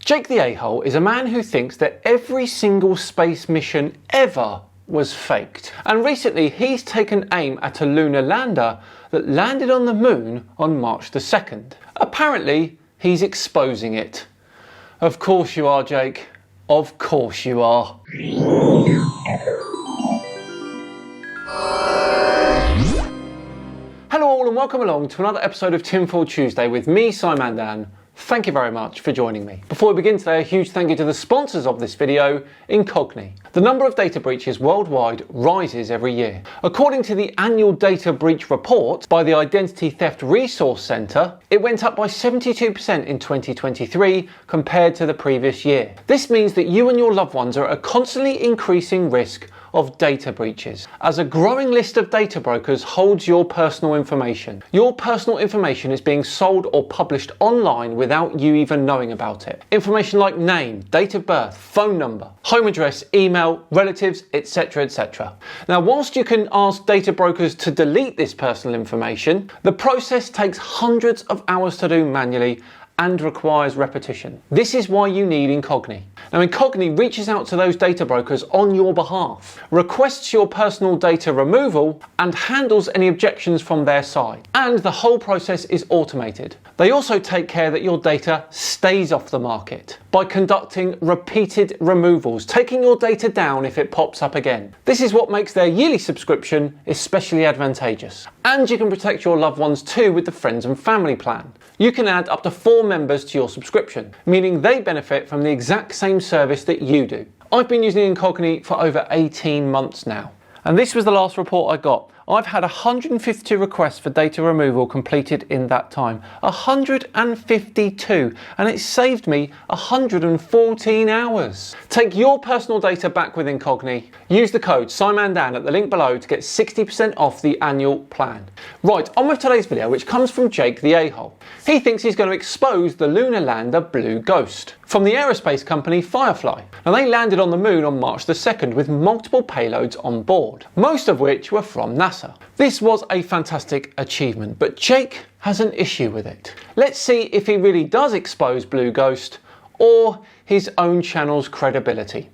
Jake the A-hole is a man who thinks that every single space mission ever was faked. And recently he's taken aim at a lunar lander that landed on the moon on March the 2nd. Apparently he's exposing it. Of course you are, Jake. Of course you are. Hello all and welcome along to another episode of Tinfoil Tuesday with me, Simon Dan. Thank you very much for joining me. Before we begin today, a huge thank you to the sponsors of this video, Debunking. The number of data breaches worldwide rises every year. According to the annual data breach report by the Identity Theft Resource Centre, it went up by 72% in 2023 compared to the previous year. This means that you and your loved ones are at a constantly increasing risk of data breaches, as a growing list of data brokers holds your personal information. Your personal information is being sold or published online without you even knowing about it. Information like name, date of birth, phone number, home address, email, relatives, etc, etc. Now, whilst you can ask data brokers to delete this personal information, the process takes hundreds of hours to do manually and requires repetition. This is why you need Debunking. Now, Debunking reaches out to those data brokers on your behalf, requests your personal data removal, and handles any objections from their side. And the whole process is automated. They also take care that your data stays off the market by conducting repeated removals, taking your data down if it pops up again. This is what makes their yearly subscription especially advantageous. And you can protect your loved ones too with the friends and family plan. You can add up to 4 members to your subscription, meaning they benefit from the exact same service that you do. I've been using Debunking for over 18 months now. And this was the last report I got. I've had 152 requests for data removal completed in that time. 152, and it saved me 114 hours. Take your personal data back with Debunking. Use the code SIMONDAN at the link below to get 60% off the annual plan. Right, on with today's video, which comes from Jake the A-hole. He thinks he's going to expose the lunar lander Blue Ghost from the aerospace company Firefly. Now, they landed on the moon on March the 2nd with multiple payloads on board, most of which were from NASA. This was a fantastic achievement, but Jake has an issue with it. Let's see if he really does expose Blue Ghost or his own channel's credibility.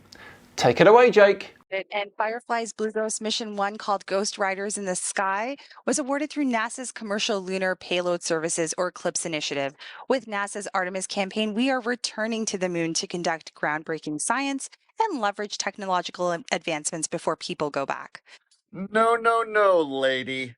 Take it away, Jake. And Firefly's Blue Ghost Mission 1, called Ghost Riders in the Sky, was awarded through NASA's Commercial Lunar Payload Services, or CLPS initiative. With NASA's Artemis campaign, we are returning to the moon to conduct groundbreaking science and leverage technological advancements before people go back. No, lady.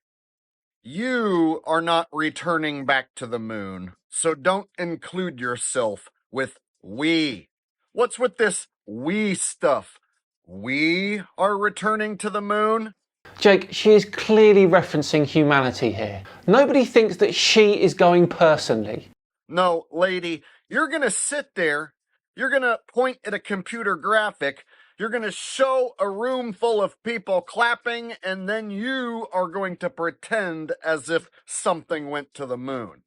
You are not returning back to the moon, so don't include yourself with we. What's with this we stuff? We are returning to the moon? Jake, she is clearly referencing humanity here. Nobody thinks that she is going personally. No, lady, you're gonna sit there, you're gonna point at a computer graphic, you're gonna show a room full of people clapping, and then you are going to pretend as if something went to the moon.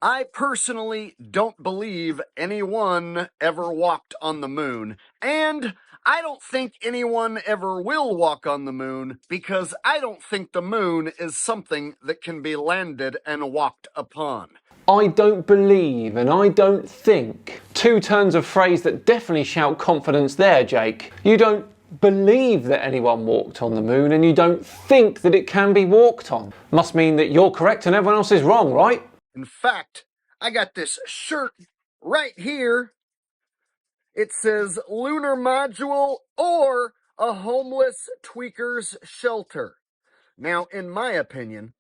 I personally don't believe anyone ever walked on the moon, and I don't think anyone ever will walk on the moon, because I don't think the moon is something that can be landed and walked upon. I don't believe and I don't think. 2 turns of phrase that definitely shout confidence there, Jake. You don't believe that anyone walked on the moon, and you don't think that it can be walked on. Must mean that you're correct and everyone else is wrong, right? In fact, I got this shirt right here. It says lunar module or a homeless tweaker's shelter. Now, in my opinion,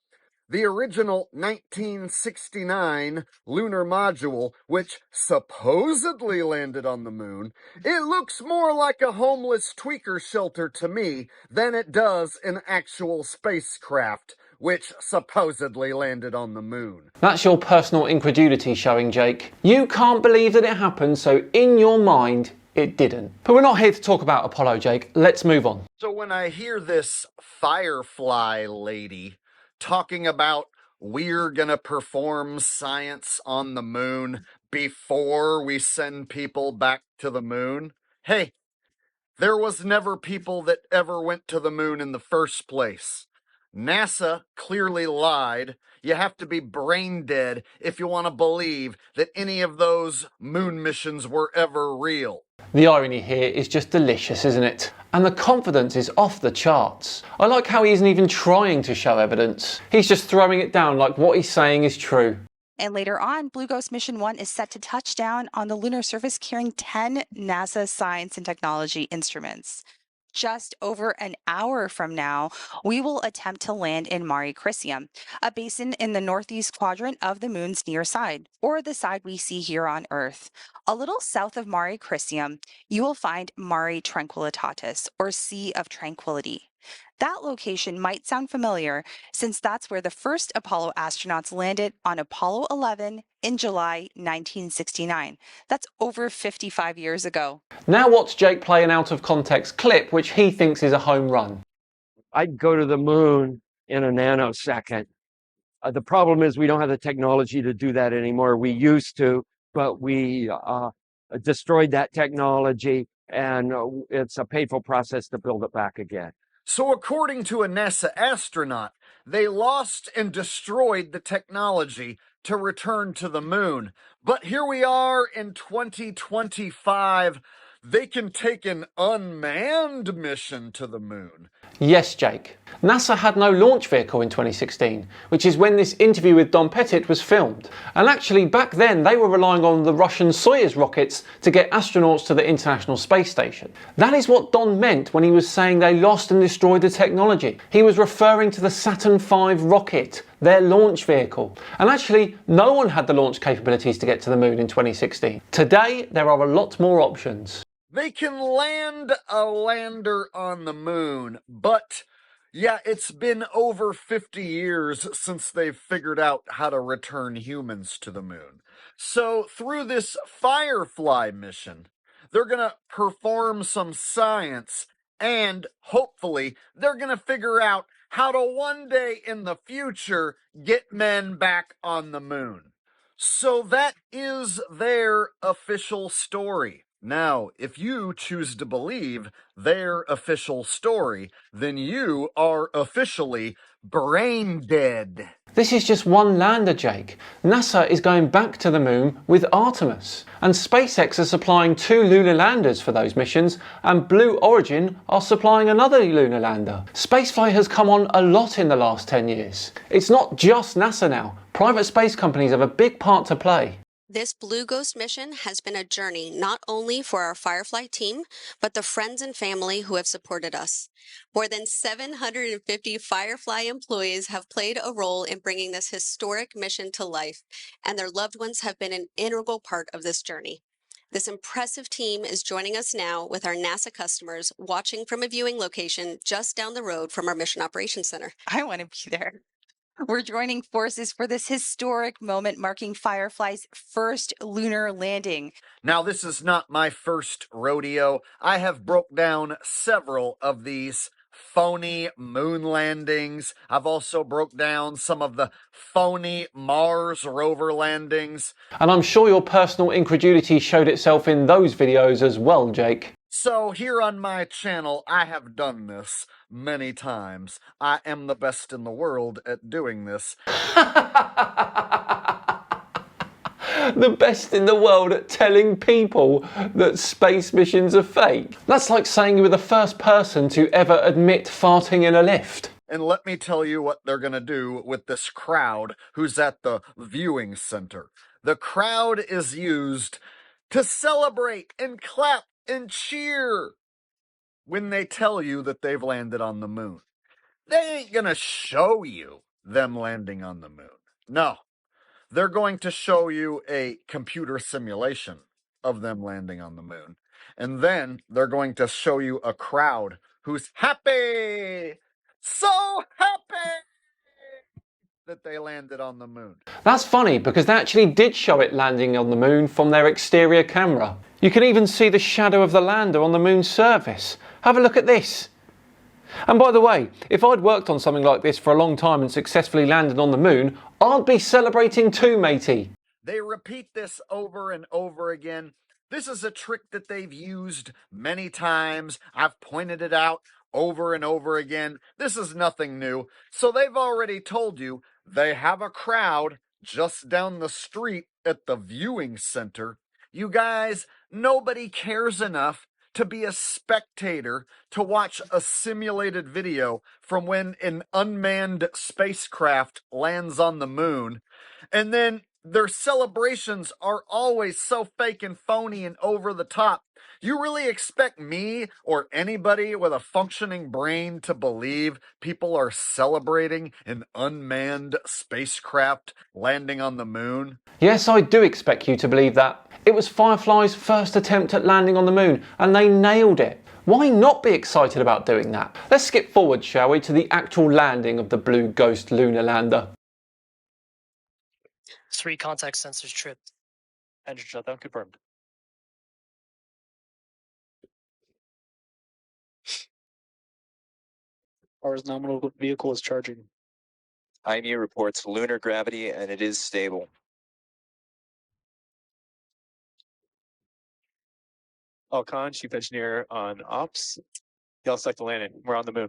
the original 1969 lunar module, which supposedly landed on the moon, it looks more like a homeless tweaker shelter to me than it does an actual spacecraft, which supposedly landed on the moon. That's your personal incredulity showing, Jake. You can't believe that it happened, so in your mind, it didn't. But we're not here to talk about Apollo, Jake. Let's move on. So when I hear this Firefly lady talking about we're gonna perform science on the moon before we send people back to the moon, hey, there was never people that ever went to the moon in the first place. NASA clearly lied. You have to be brain dead if you want to believe that any of those moon missions were ever real. The irony here is just delicious, isn't it? And the confidence is off the charts. I like how he isn't even trying to show evidence. He's just throwing it down like what he's saying is true. And later on, Blue Ghost Mission 1 is set to touch down on the lunar surface carrying 10 NASA science and technology instruments. Just over an hour from now, we will attempt to land in Mare Crisium, a basin in the northeast quadrant of the moon's near side, or the side we see here on Earth. A little south of Mare Crisium, you will find Mare Tranquillitatis, or Sea of Tranquility. That location might sound familiar since that's where the first Apollo astronauts landed on Apollo 11 in July 1969. That's over 55 years ago. Now watch Jake play an out of context clip which he thinks is a home run. I'd go to the moon in a nanosecond. The problem is we don't have the technology to do that anymore. We used to, but we destroyed that technology, and it's a painful process to build it back again. So according to a NASA astronaut, they lost and destroyed the technology to return to the moon. But here we are in 2025. They can take an unmanned mission to the moon. Yes, Jake. NASA had no launch vehicle in 2016, which is when this interview with Don Pettit was filmed. And actually, back then, they were relying on the Russian Soyuz rockets to get astronauts to the International Space Station. That is what Don meant when he was saying they lost and destroyed the technology. He was referring to the Saturn V rocket, their launch vehicle. And actually, no one had the launch capabilities to get to the moon in 2016. Today, there are a lot more options. They can land a lander on the moon, but yeah, it's been over 50 years since they've figured out how to return humans to the moon. So through this Firefly mission, they're going to perform some science, and hopefully they're going to figure out how to one day in the future get men back on the moon. So that is their official story. Now, if you choose to believe their official story, then you are officially brain dead. This is just one lander, Jake. NASA is going back to the moon with Artemis. And SpaceX are supplying 2 lunar landers for those missions, and Blue Origin are supplying another lunar lander. Spaceflight has come on a lot in the last 10 years. It's not just NASA now. Private space companies have a big part to play. This Blue Ghost mission has been a journey not only for our Firefly team, but the friends and family who have supported us. More than 750 Firefly employees have played a role in bringing this historic mission to life, and their loved ones have been an integral part of this journey. This impressive team is joining us now with our NASA customers watching from a viewing location just down the road from our Mission Operations Center. I want to be there. We're joining forces for this historic moment marking Firefly's first lunar landing. Now, this is not my first rodeo. I have broke down several of these phony moon landings. I've also broke down some of the phony Mars rover landings. And I'm sure your personal incredulity showed itself in those videos as well, Jake. So here on my channel, I have done this many times. I am the best in the world at doing this. The best in the world at telling people that space missions are fake. That's like saying you were the first person to ever admit farting in a lift. And let me tell you what they're going to do with this crowd who's at the viewing center. The crowd is used to celebrate and clap and cheer when they tell you that they've landed on the moon. They ain't gonna show you them landing on the moon. No, they're going to show you a computer simulation of them landing on the moon. And then they're going to show you a crowd who's happy, so happy that they landed on the moon. That's funny because they actually did show it landing on the moon from their exterior camera. You can even see the shadow of the lander on the moon's surface. Have a look at this. And by the way, if I'd worked on something like this for a long time and successfully landed on the moon, I'd be celebrating too, matey. They repeat this over and over again. This is a trick that they've used many times. I've pointed it out over and over again. This is nothing new. So they've already told you they have a crowd just down the street at the viewing center. You guys, nobody cares enough to be a spectator to watch a simulated video from when an unmanned spacecraft lands on the moon. And then their celebrations are always so fake and phony and over the top. You really expect me or anybody with a functioning brain to believe people are celebrating an unmanned spacecraft landing on the moon? Yes, I do expect you to believe that. It was Firefly's first attempt at landing on the moon, and they nailed it. Why not be excited about doing that? Let's skip forward, shall we, to the actual landing of the Blue Ghost lunar lander. 3 contact sensors tripped. Engine shutdown confirmed. Ours nominal vehicle is charging. IMU reports lunar gravity and it is stable. All con, chief engineer on ops. Y'all select the landing. We're on the moon.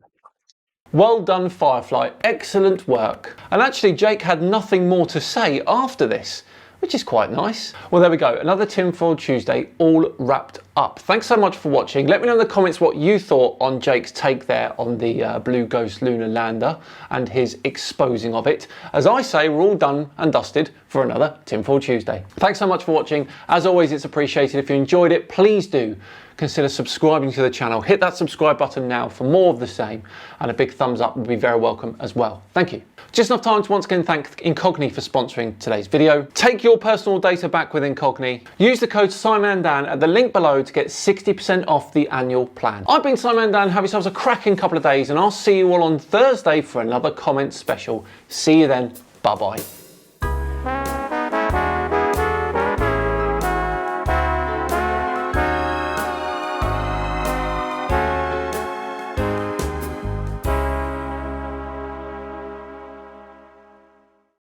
Well done, Firefly. Excellent work. And actually, Jake had nothing more to say after this, which is quite nice. Well, there we go. Another Tinfoil Tuesday all wrapped up. Thanks so much for watching. Let me know in the comments what you thought on Jake's take there on the Blue Ghost lunar lander and his exposing of it. As I say, we're all done and dusted for another Tinfoil Tuesday. Thanks so much for watching. As always, it's appreciated. If you enjoyed it, please do consider subscribing to the channel. Hit that subscribe button now for more of the same, and a big thumbs up would be very welcome as well. Thank you. Just enough time to once again thank Incogni for sponsoring today's video. Take your personal data back with Incogni. Use the code SIMANDAN at the link below to get 60% off the annual plan. I've been SIMANDAN. Have yourselves a cracking couple of days, and I'll see you all on Thursday for another comment special. See you then. Bye bye.